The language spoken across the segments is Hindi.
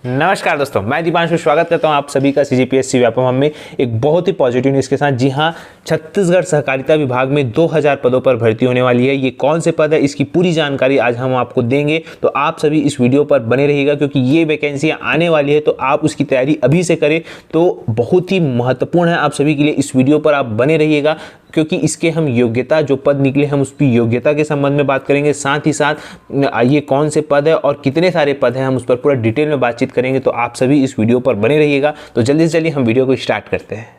नमस्कार दोस्तों, मैं दीपांशु स्वागत करता हूं आप सभी का सीजीपीएससी व्यापम में एक बहुत ही पॉजिटिव न्यूज़ के साथ। जी हां, छत्तीसगढ़ सहकारिता विभाग में 2000 पदों पर भर्ती होने वाली है। ये कौन से पद है, इसकी पूरी जानकारी आज हम आपको देंगे, तो आप सभी इस वीडियो पर बने रहिएगा क्योंकि ये वैकेंसियां आने वाली है, तो आप उसकी तैयारी अभी से करें। तो बहुत ही महत्वपूर्ण है आप सभी के लिए, इस वीडियो पर आप बने रहिएगा क्योंकि इसके हम योग्यता, जो पद निकले हम उसकी योग्यता के संबंध में बात करेंगे। साथ ही साथ ये कौन से पद है और कितने सारे पद हैं, हम उस पर पूरा डिटेल में बातचीत करेंगे। तो आप सभी इस वीडियो पर बने रहिएगा। तो जल्दी से जल्दी हम वीडियो को स्टार्ट करते हैं।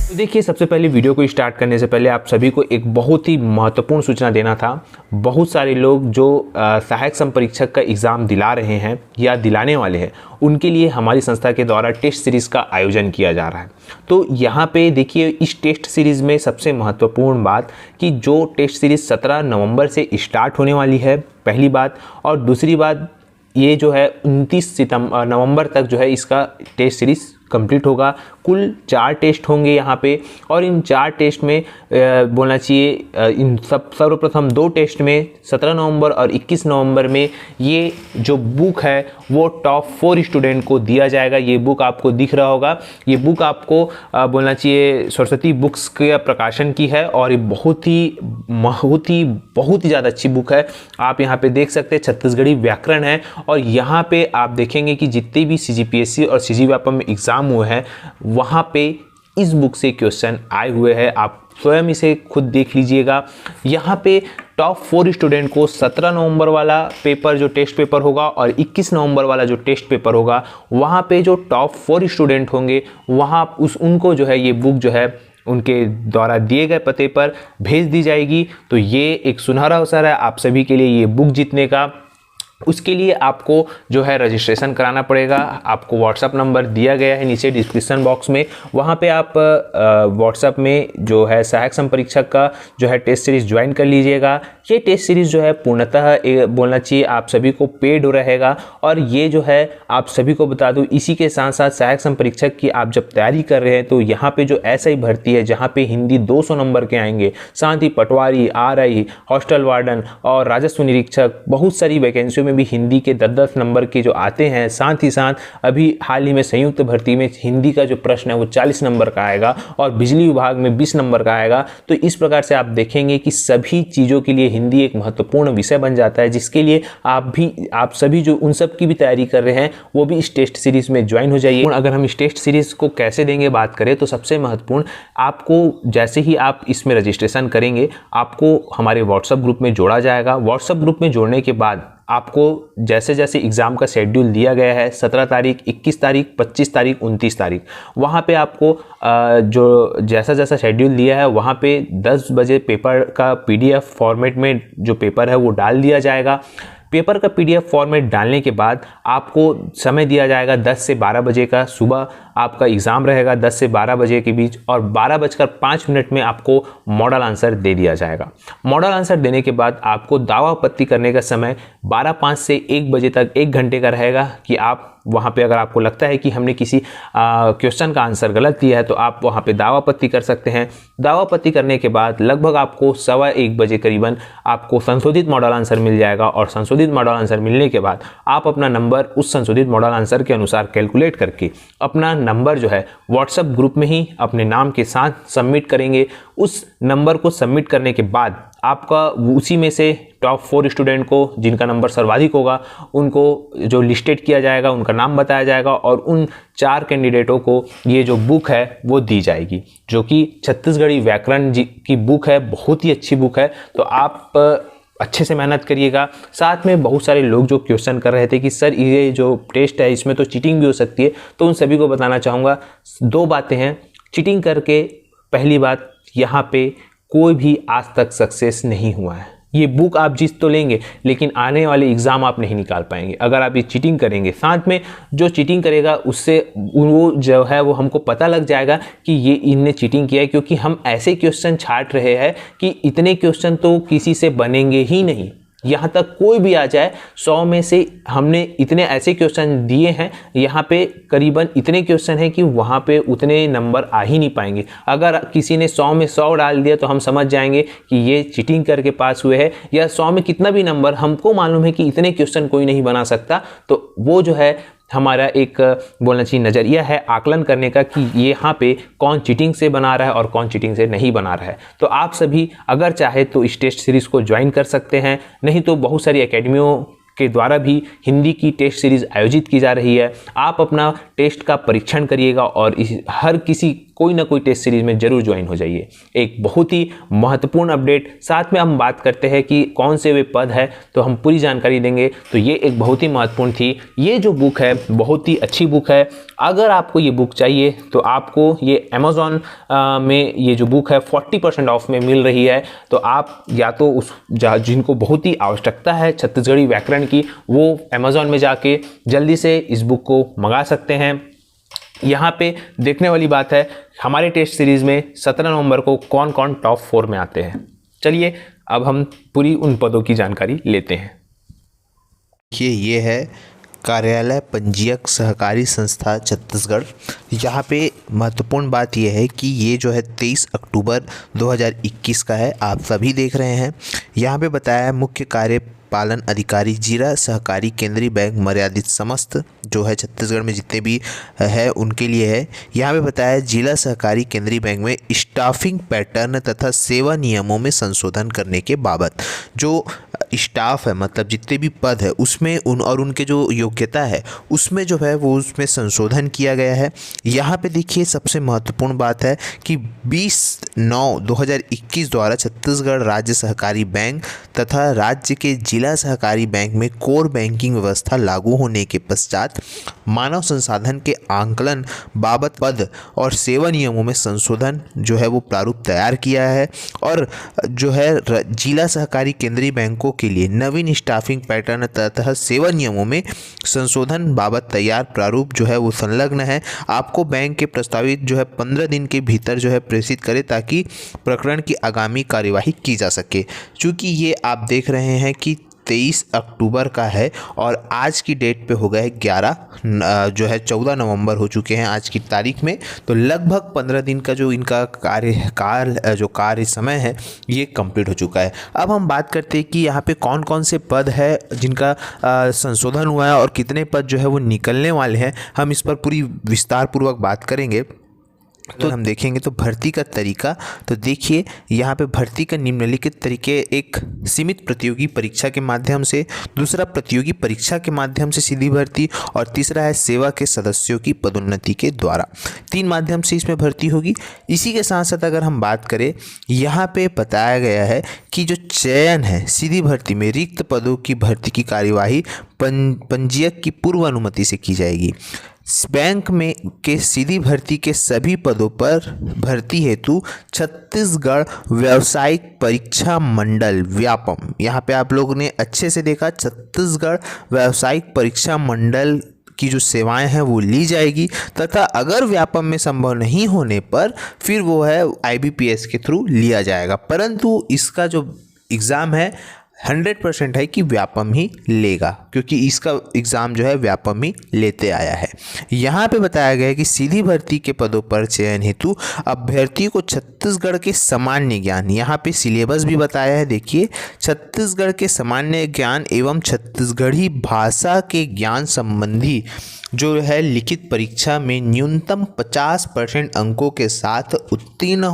तो देखिए, सबसे पहले वीडियो को स्टार्ट करने से पहले आप सभी को एक बहुत ही महत्वपूर्ण सूचना देना था। बहुत सारे लोग जो सहायक संपरीक्षक का एग्ज़ाम दिला रहे हैं या दिलाने वाले हैं, उनके लिए हमारी संस्था के द्वारा टेस्ट सीरीज़ का आयोजन किया जा रहा है। तो यहाँ पे देखिए, इस टेस्ट सीरीज़ में सबसे महत्वपूर्ण बात कि जो टेस्ट सीरीज़ 17 नवंबर से स्टार्ट होने वाली है, पहली बात। और दूसरी बात ये जो है 29 नवंबर तक जो है इसका टेस्ट सीरीज़ कंप्लीट होगा। कुल 4 टेस्ट होंगे यहाँ पे, और इन 4 टेस्ट में बोलना चाहिए इन सर्वप्रथम 2 टेस्ट में 17 नवंबर और 21 नवंबर में ये जो बुक है वो टॉप 4 स्टूडेंट को दिया जाएगा। ये बुक आपको दिख रहा होगा, ये बुक आपको बोलना चाहिए सरस्वती बुक्स के प्रकाशन की है, और ये बहुत ही ज़्यादा अच्छी बुक है। आप यहाँ पे देख सकते हैं, छत्तीसगढ़ी व्याकरण है, और यहाँ पे आप देखेंगे कि जितने भी सीजीपीएससी और सीजी व्यापम में एग्ज़ाम हुए हैं वहाँ पे इस बुक से क्वेश्चन आए हुए हैं। आप स्वयं इसे खुद देख लीजिएगा। यहाँ पे टॉप 4 स्टूडेंट को 17 नवंबर वाला पेपर जो टेस्ट पेपर होगा और 21 नवंबर वाला जो टेस्ट पेपर होगा, वहाँ पे जो टॉप 4 स्टूडेंट होंगे वहाँ उनको जो है ये बुक जो है उनके द्वारा दिए गए पते पर भेज दी जाएगी। तो ये एक सुनहरा अवसर है आप सभी के लिए ये बुक जीतने का। उसके लिए आपको जो है रजिस्ट्रेशन कराना पड़ेगा। आपको व्हाट्सअप नंबर दिया गया है नीचे डिस्क्रिप्शन बॉक्स में, वहाँ पे आप व्हाट्सअप में जो है सहायक संपरीक्षक का जो है टेस्ट सीरीज़ ज्वाइन कर लीजिएगा। ये टेस्ट सीरीज़ जो है पूर्णतः बोलना चाहिए आप सभी को पेड रहेगा। और ये जो है आप सभी को बता दूँ, इसी के साथ साथ सहायक संपरीक्षक की आप जब तैयारी कर रहे हैं तो यहाँ पे जो एसआई भर्ती है जहाँ पे हिंदी 200 नंबर के आएंगे, साथ ही पटवारी, आरआई, हॉस्टल वार्डन और राजस्व निरीक्षक, बहुत सारी वैकेंसियों में भी हिंदी के 10-10 नंबर के जो आते हैं। साथ ही साथ अभी हाल ही में संयुक्त भर्ती में हिंदी का जो प्रश्न है वो 40 नंबर का आएगा, और बिजली विभाग में 20 नंबर का आएगा। तो इस प्रकार से आप देखेंगे कि सभी चीज़ों के लिए हिंदी एक महत्वपूर्ण विषय बन जाता है, जिसके लिए आप सभी जो उन सब की भी तैयारी कर रहे हैं वो भी इस टेस्ट सीरीज में ज्वाइन हो जाइए। अगर हम इस टेस्ट सीरीज को कैसे देंगे बात करें, तो सबसे महत्वपूर्ण, आपको जैसे ही आप इसमें रजिस्ट्रेशन करेंगे आपको हमारे व्हाट्सएप ग्रुप में जोड़ा जाएगा। व्हाट्सएप ग्रुप में जोड़ने के बाद आपको जैसे जैसे एग्ज़ाम का शेड्यूल दिया गया है 17 तारीख, 21 तारीख, 25 तारीख, 29 तारीख, वहाँ पे आपको जो जैसा जैसा शेड्यूल दिया है वहाँ पे 10 बजे पेपर का पीडीएफ फॉर्मेट में जो पेपर है वो डाल दिया जाएगा। पेपर का पीडीएफ फॉर्मेट डालने के बाद आपको समय दिया जाएगा 10 से 12 बजे का। सुबह आपका एग्ज़ाम रहेगा 10 से 12 बजे के बीच, और 12:05 में आपको मॉडल आंसर दे दिया जाएगा। मॉडल आंसर देने के बाद आपको दावा आपत्ति करने का समय 12:05 से 1 बजे तक 1 घंटे का रहेगा कि आप वहाँ पे अगर आपको लगता है कि हमने किसी क्वेश्चन का आंसर गलत दिया है तो आप वहाँ पे दावा आपत्ति कर सकते हैं। दावा आपत्ति करने के बाद लगभग आपको 1:15 बजे करीबन आपको संशोधित मॉडल आंसर मिल जाएगा, और संशोधित मॉडल आंसर मिलने के बाद आप अपना नंबर उस संशोधित मॉडल आंसर के अनुसार कैलकुलेट करके अपना नंबर जो है व्हाट्सएप ग्रुप में ही अपने नाम के साथ सबमिट करेंगे। उस नंबर को सबमिट करने के बाद आपका उसी में से टॉप 4 स्टूडेंट को जिनका नंबर सर्वाधिक होगा उनको जो लिस्टेड किया जाएगा, उनका नाम बताया जाएगा, और उन 4 कैंडिडेटों को ये जो बुक है वो दी जाएगी, जो कि छत्तीसगढ़ी व्याकरण की बुक है। बहुत ही अच्छी बुक है। तो आप अच्छे से मेहनत करिएगा। साथ में बहुत सारे लोग जो क्वेश्चन कर रहे थे कि सर ये जो टेस्ट है इसमें तो चीटिंग भी हो सकती है, तो उन सभी को बताना चाहूँगा 2 बातें हैं। चीटिंग करके पहली बात, यहाँ पे कोई भी आज तक सक्सेस नहीं हुआ है। ये बुक आप जीत तो लेंगे लेकिन आने वाले एग्ज़ाम आप नहीं निकाल पाएंगे अगर आप ये चीटिंग करेंगे। साथ में जो चीटिंग करेगा उससे वो जो है वो हमको पता लग जाएगा कि ये इनने चीटिंग किया है, क्योंकि हम ऐसे क्वेश्चन छांट रहे हैं कि इतने क्वेश्चन तो किसी से बनेंगे ही नहीं। यहाँ तक कोई भी आ जाए, 100 में से हमने इतने ऐसे क्वेश्चन दिए हैं, यहाँ पे करीबन इतने क्वेश्चन हैं कि वहाँ पे उतने नंबर आ ही नहीं पाएंगे। अगर किसी ने 100 में 100 डाल दिया तो हम समझ जाएंगे कि ये चीटिंग करके पास हुए हैं, या 100 में कितना भी नंबर, हमको मालूम है कि इतने क्वेश्चन कोई नहीं बना सकता। तो वो जो है हमारा एक बोलना चाहिए नज़रिया है आकलन करने का कि ये यहाँ पे कौन चीटिंग से बना रहा है और कौन चीटिंग से नहीं बना रहा है। तो आप सभी अगर चाहे तो इस टेस्ट सीरीज़ को ज्वाइन कर सकते हैं, नहीं तो बहुत सारी एकेडमियों के द्वारा भी हिंदी की टेस्ट सीरीज़ आयोजित की जा रही है। आप अपना टेस्ट का परीक्षण करिएगा और हर किसी कोई ना कोई टेस्ट सीरीज़ में ज़रूर ज्वाइन हो जाइए। एक बहुत ही महत्वपूर्ण अपडेट, साथ में हम बात करते हैं कि कौन से वे पद है, तो हम पूरी जानकारी देंगे। तो ये एक बहुत ही महत्वपूर्ण थी। ये जो बुक है बहुत ही अच्छी बुक है। अगर आपको ये बुक चाहिए तो आपको ये अमेज़ॉन में ये जो बुक है 40% ऑफ में मिल रही है। तो आप या तो जिनको बहुत ही आवश्यकता है छत्तीसगढ़ी व्याकरण की, वो अमेज़ॉन में जाके जल्दी से इस बुक को मंगा सकते हैं। यहाँ पे देखने वाली बात है हमारे टेस्ट सीरीज़ में 17 नवंबर को कौन कौन टॉप 4 में आते हैं। चलिए अब हम पूरी उन पदों की जानकारी लेते हैं। देखिए, ये है कार्यालय पंजीयक सहकारी संस्था छत्तीसगढ़। यहाँ पे महत्वपूर्ण बात यह है कि ये जो है 23 अक्टूबर 2021 का है, आप सभी देख रहे हैं। यहाँ पे बताया है मुख्य कार्यपालन अधिकारी जिला सहकारी केंद्रीय बैंक मर्यादित समस्त जो है छत्तीसगढ़ में जितने भी है उनके लिए है। यहाँ पे बताया जिला सहकारी केंद्रीय बैंक में स्टाफिंग पैटर्न तथा सेवा नियमों में संशोधन करने के बाबत जो स्टाफ है, मतलब जितने भी पद है उसमें उनके जो योग्यता है उसमें जो है वो उसमें संशोधन किया गया है। यहाँ पे देखिए सबसे महत्वपूर्ण बात है कि 20/9/2021 द्वारा छत्तीसगढ़ राज्य सहकारी बैंक तथा राज्य के जिला सहकारी बैंक में कोर बैंकिंग व्यवस्था लागू होने के पश्चात मानव संसाधन के आंकलन बाबत पद और सेवा नियमों में संशोधन जो है वो प्रारूप तैयार किया है। और जो है जिला सहकारी केंद्रीय बैंकों के लिए नवीन स्टाफिंग पैटर्न तथा सेवा नियमों में संशोधन बाबत तैयार प्रारूप जो है वो संलग्न है। आपको बैंक के प्रस्तावित जो है 15 दिन के भीतर जो है प्रेषित करें ताकि प्रकरण की आगामी कार्यवाही की जा सके। चूँकि ये आप देख रहे हैं कि 23 अक्टूबर का है और आज की डेट पे हो गया है 14 नवंबर हो चुके हैं आज की तारीख में। तो लगभग 15 दिन का जो इनका कार्य समय है ये कंप्लीट हो चुका है। अब हम बात करते हैं कि यहाँ पे कौन कौन से पद है जिनका संशोधन हुआ है और कितने पद जो है वो निकलने वाले हैं। हम इस पर पूरी विस्तार पूर्वक बात करेंगे। तो हम देखेंगे तो भर्ती का तरीका, तो देखिए यहाँ पे भर्ती का निम्नलिखित तरीके, एक सीमित प्रतियोगी परीक्षा के माध्यम से, दूसरा प्रतियोगी परीक्षा के माध्यम से सीधी भर्ती, और तीसरा है सेवा के सदस्यों की पदोन्नति के द्वारा। 3 माध्यम से इसमें भर्ती होगी। इसी के साथ साथ अगर हम बात करें, यहाँ पे बताया गया है कि जो चयन है सीधी भर्ती में रिक्त पदों की भर्ती की कार्यवाही पंजीयक की पूर्व अनुमति से की जाएगी। बैंक में के सीधी भर्ती के सभी पदों पर भर्ती हेतु छत्तीसगढ़ व्यावसायिक परीक्षा मंडल व्यापम, यहाँ पे आप लोगों ने अच्छे से देखा, छत्तीसगढ़ व्यावसायिक परीक्षा मंडल की जो सेवाएं हैं वो ली जाएगी। तथा अगर व्यापम में संभव नहीं होने पर फिर वो है IBPS के थ्रू लिया जाएगा, परंतु इसका जो एग्ज़ाम है 100% है कि व्यापम ही लेगा, क्योंकि इसका एग्ज़ाम जो है व्यापम ही लेते आया है। यहाँ पे बताया गया है कि सीधी भर्ती के पदों पर चयन हेतु अभ्यर्थी को छत्तीसगढ़ के सामान्य ज्ञान, यहाँ पे सिलेबस भी बताया है, देखिए, छत्तीसगढ़ के सामान्य ज्ञान एवं छत्तीसगढ़ी भाषा के ज्ञान संबंधी जो है लिखित परीक्षा में न्यूनतम 50% अंकों के साथ उत्तीर्ण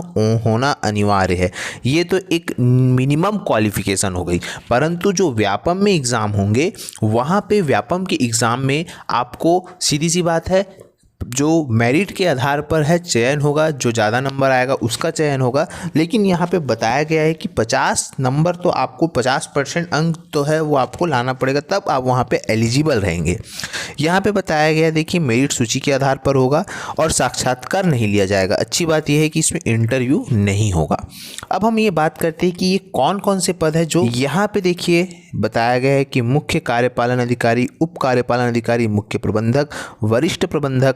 होना अनिवार्य है। ये तो एक मिनिमम क्वालिफिकेशन हो गई, परंतु जो व्यापम में एग्ज़ाम होंगे वहाँ पे व्यापम के एग्ज़ाम में आपको सीधी सी बात है जो मेरिट के आधार पर है चयन होगा, जो ज़्यादा नंबर आएगा उसका चयन होगा। लेकिन यहाँ पे बताया गया है कि 50 नंबर तो आपको 50% अंक तो है वो आपको लाना पड़ेगा, तब आप वहाँ पे एलिजिबल रहेंगे। यहाँ पे बताया गया, देखिए, मेरिट सूची के आधार पर होगा और साक्षात्कार नहीं लिया जाएगा। अच्छी बात यह है कि इसमें इंटरव्यू नहीं होगा। अब हम ये बात करते हैं कि ये कौन कौन से पद है जो यहाँ पे देखिए बताया गया है कि मुख्य कार्यपालन अधिकारी, उप कार्यपालन अधिकारी, मुख्य प्रबंधक, वरिष्ठ प्रबंधक,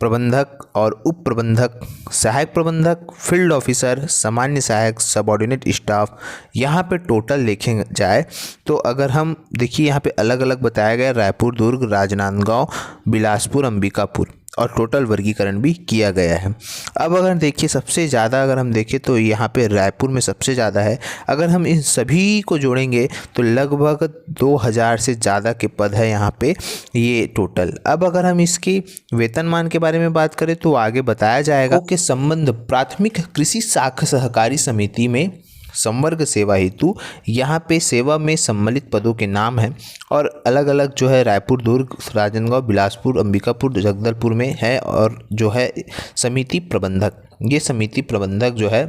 प्रबंधक और उप प्रबंधक, सहायक प्रबंधक, फील्ड ऑफिसर, सामान्य सहायक, सबऑर्डिनेट स्टाफ, यहाँ पे टोटल देखें जाए तो अगर हम देखिए यहाँ पे अलग अलग बताया गया, रायपुर, दुर्ग, राजनांदगांव, बिलासपुर, अंबिकापुर, और टोटल वर्गीकरण भी किया गया है। अब अगर देखिए सबसे ज़्यादा अगर हम देखें तो यहाँ पे रायपुर में सबसे ज़्यादा है। अगर हम इन सभी को जोड़ेंगे तो लगभग 2000 से ज़्यादा के पद है यहाँ पे ये टोटल। अब अगर हम इसकी वेतनमान के बारे में बात करें तो आगे बताया जाएगा कि संबंध प्राथमिक कृषि शाखा सहकारी समिति में संवर्ग सेवा हेतु यहाँ पे सेवा में सम्मिलित पदों के नाम हैं और अलग अलग जो है रायपुर, दुर्ग, राजनांदगांव, बिलासपुर, अंबिकापुर, जगदलपुर में है। और जो है समिति प्रबंधक, ये समिति प्रबंधक जो है,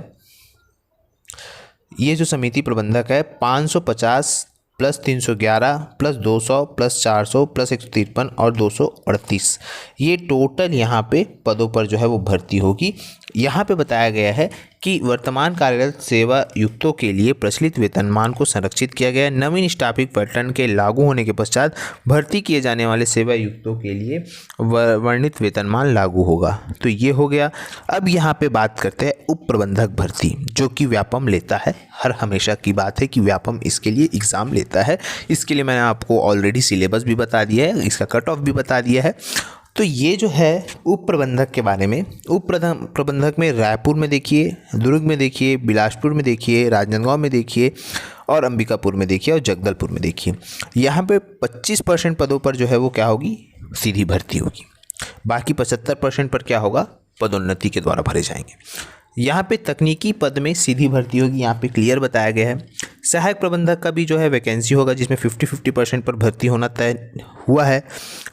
ये जो समिति प्रबंधक है 550 प्लस 311 प्लस 200 प्लस 400 प्लस 153 और 238, ये टोटल यहाँ पे पदों पर जो है वो भर्ती होगी। यहाँ पे बताया गया है कि वर्तमान कार्यरत सेवा युक्तों के लिए प्रचलित वेतनमान को संरक्षित किया गया है। नवीन स्टाफिक पैटर्न के लागू होने के पश्चात भर्ती किए जाने वाले सेवा युक्तों के लिए वर्णित वेतनमान लागू होगा। तो ये हो गया। अब यहाँ पे बात करते हैं उप प्रबंधक भर्ती, जो कि व्यापम लेता है। हर हमेशा की बात है कि व्यापम इसके लिए एग्ज़ाम लेता है। इसके लिए मैंने आपको ऑलरेडी सिलेबस भी बता दिया है, इसका कट ऑफ भी बता दिया है। तो ये जो है उप प्रबंधक के बारे में, उप प्रबंधक में रायपुर में देखिए, दुर्ग में देखिए, बिलासपुर में देखिए, राजनांदगांव में देखिए और अंबिकापुर में देखिए और जगदलपुर में देखिए। यहाँ पे 25% पदों पर जो है वो क्या होगी, सीधी भर्ती होगी। बाकी 75% पर क्या होगा, पदोन्नति के द्वारा भरे जाएंगे। यहाँ पे तकनीकी पद में सीधी भर्ती होगी, यहाँ पे क्लियर बताया गया है। सहायक प्रबंधक का भी जो है वैकेंसी होगा जिसमें 50-50% पर भर्ती होना तय हुआ है।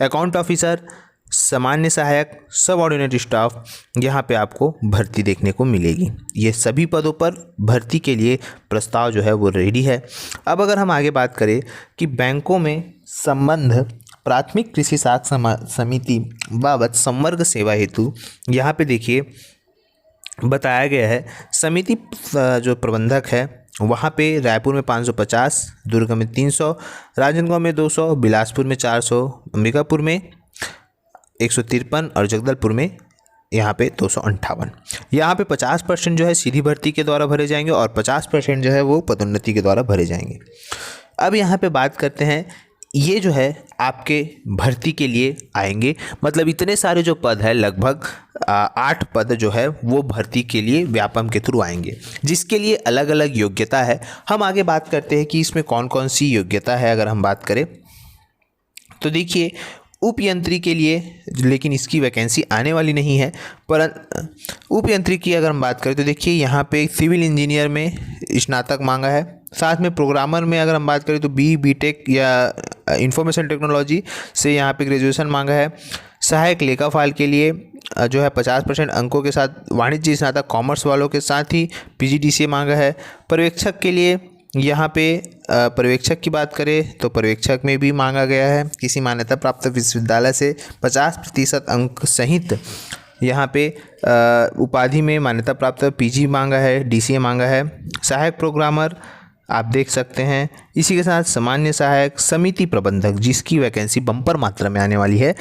अकाउंट ऑफिसर, सामान्य सहायक, सब ऑर्डिनेट स्टाफ, यहाँ पे आपको भर्ती देखने को मिलेगी। ये सभी पदों पर भर्ती के लिए प्रस्ताव जो है वो रेडी है। अब अगर हम आगे बात करें कि बैंकों में संबंध प्राथमिक कृषि शाखा समिति बाबत संवर्ग सेवा हेतु, यहाँ पे देखिए बताया गया है समिति जो प्रबंधक है वहाँ पे रायपुर में 550, दुर्ग में 300, राजनांदगांव में 200, बिलासपुर में 400, अंबिकापुर में 153 और जगदलपुर में यहाँ पे 258। यहाँ पे 50% जो है सीधी भर्ती के द्वारा भरे जाएंगे और 50% जो है वो पदोन्नति के द्वारा भरे जाएंगे। अब यहाँ पे बात करते हैं, ये जो है आपके भर्ती के लिए आएंगे, मतलब इतने सारे जो पद है लगभग 8 पद जो है वो भर्ती के लिए व्यापम के थ्रू आएंगे, जिसके लिए अलग अलग योग्यता है। हम आगे बात करते हैं कि इसमें कौन कौन सी योग्यता है। अगर हम बात करें तो देखिए उपयंत्री के लिए, लेकिन इसकी वैकेंसी आने वाली नहीं है, परंतु उपयंत्री की अगर हम बात करें तो देखिए यहाँ पे सिविल इंजीनियर में स्नातक मांगा है। साथ में प्रोग्रामर में अगर हम बात करें तो बीटेक या इंफॉर्मेशन टेक्नोलॉजी से यहाँ पे ग्रेजुएशन मांगा है। सहायक लेखाफाल के लिए जो है 50% अंकों के साथ वाणिज्य स्नातक कॉमर्स वालों के साथ ही PGDCA मांगा है। पर्यवेक्षक के लिए यहाँ पे पर्यवेक्षक की बात करें तो पर्यवेक्षक में भी मांगा गया है किसी मान्यता प्राप्त विश्वविद्यालय से 50% अंक सहित। यहाँ पे उपाधि में मान्यता प्राप्त PG मांगा है, DCA मांगा है। सहायक प्रोग्रामर आप देख सकते हैं। इसी के साथ सामान्य सहायक, समिति प्रबंधक जिसकी वैकेंसी बम्पर मात्रा में आने वाली है,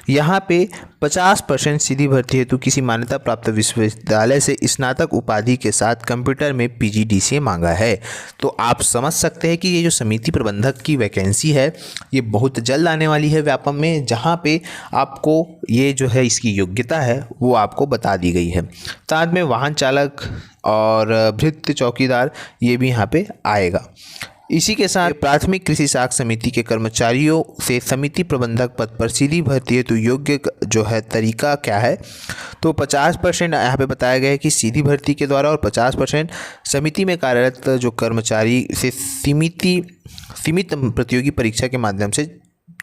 यहाँ पे 50% सीधी भर्ती हेतु किसी मान्यता प्राप्त विश्वविद्यालय से स्नातक उपाधि के साथ कंप्यूटर में PGDCA मांगा है। तो आप समझ सकते हैं कि ये जो समिति प्रबंधक की वैकेंसी है ये बहुत जल्द आने वाली है व्यापम में, जहाँ पे आपको ये जो है इसकी योग्यता है वो आपको बता दी गई है। साथ में वाहन चालक और भृत्य चौकीदार ये भी यहाँ पे आएगा। इसी के साथ प्राथमिक कृषि शाखा समिति के कर्मचारियों से समिति प्रबंधक पद पर सीधी भर्ती हेतु योग्य जो है तरीका क्या है, तो 50% यहाँ पे बताया गया है कि सीधी भर्ती के द्वारा और 50% समिति में कार्यरत जो कर्मचारी से सीमित प्रतियोगी परीक्षा के माध्यम से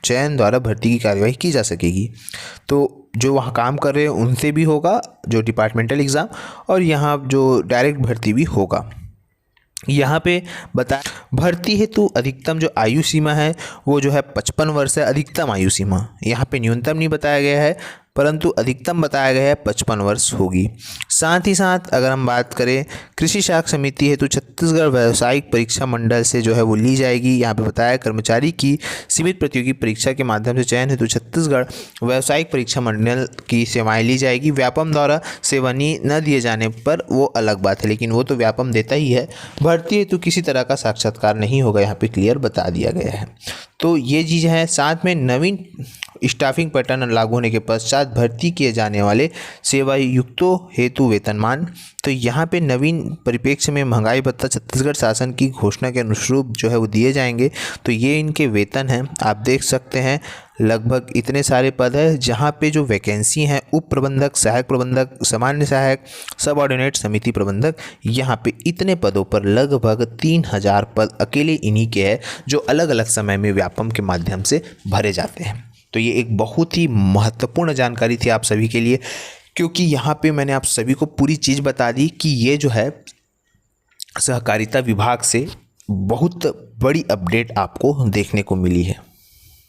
चयन द्वारा भर्ती की कार्यवाही की जा सकेगी। तो जो वहाँ काम कर रहे हैं उनसे भी होगा जो डिपार्टमेंटल एग्ज़ाम, और यहाँ जो डायरेक्ट भर्ती भी होगा। यहाँ पे बताया भर्ती हेतु अधिकतम जो आयु सीमा है वो जो है 55 वर्ष है अधिकतम आयु सीमा। यहाँ पे न्यूनतम नहीं बताया गया है, परंतु अधिकतम बताया गया है 55 वर्ष होगी। साथ ही साथ अगर हम बात करें कृषि शाख समिति हेतु छत्तीसगढ़ व्यावसायिक परीक्षा मंडल से जो है वो ली जाएगी। यहाँ पे बताया कर्मचारी की सीमित प्रतियोगी परीक्षा के माध्यम से चयन हेतु छत्तीसगढ़ व्यावसायिक परीक्षा मंडल की सेवाएं ली जाएगी। व्यापम द्वारा सेवानी न दिए जाने पर वो अलग बात है, लेकिन वो तो व्यापम देता ही है। भर्ती हेतु किसी तरह का साक्षात्कार नहीं होगा, यहाँ पे क्लियर बता दिया गया है। तो ये चीज़ है। साथ में नवीन स्टाफिंग पैटर्न लागू होने के पश्चात भर्ती किए जाने वाले सेवायुक्तों हेतु वेतनमान, तो यहाँ पे नवीन परिप्रेक्ष्य में महंगाई भत्ता छत्तीसगढ़ शासन की घोषणा के अनुरूप जो है वो दिए जाएंगे। तो ये इनके वेतन हैं, आप देख सकते हैं लगभग इतने सारे पद है जहाँ पे जो वैकेंसी हैं उप प्रबंधक, सहायक प्रबंधक, सामान्य सहायक, सबऑर्डिनेट, समिति प्रबंधक, यहाँ पे इतने पदों पर लगभग 3000 पद अकेले इन्हीं के हैं जो अलग अलग समय में व्यापम के माध्यम से भरे जाते हैं। तो ये एक बहुत ही महत्वपूर्ण जानकारी थी आप सभी के लिए, क्योंकि यहाँ पे मैंने आप सभी को पूरी चीज़ बता दी कि ये जो है सहकारिता विभाग से बहुत बड़ी अपडेट आपको देखने को मिली है।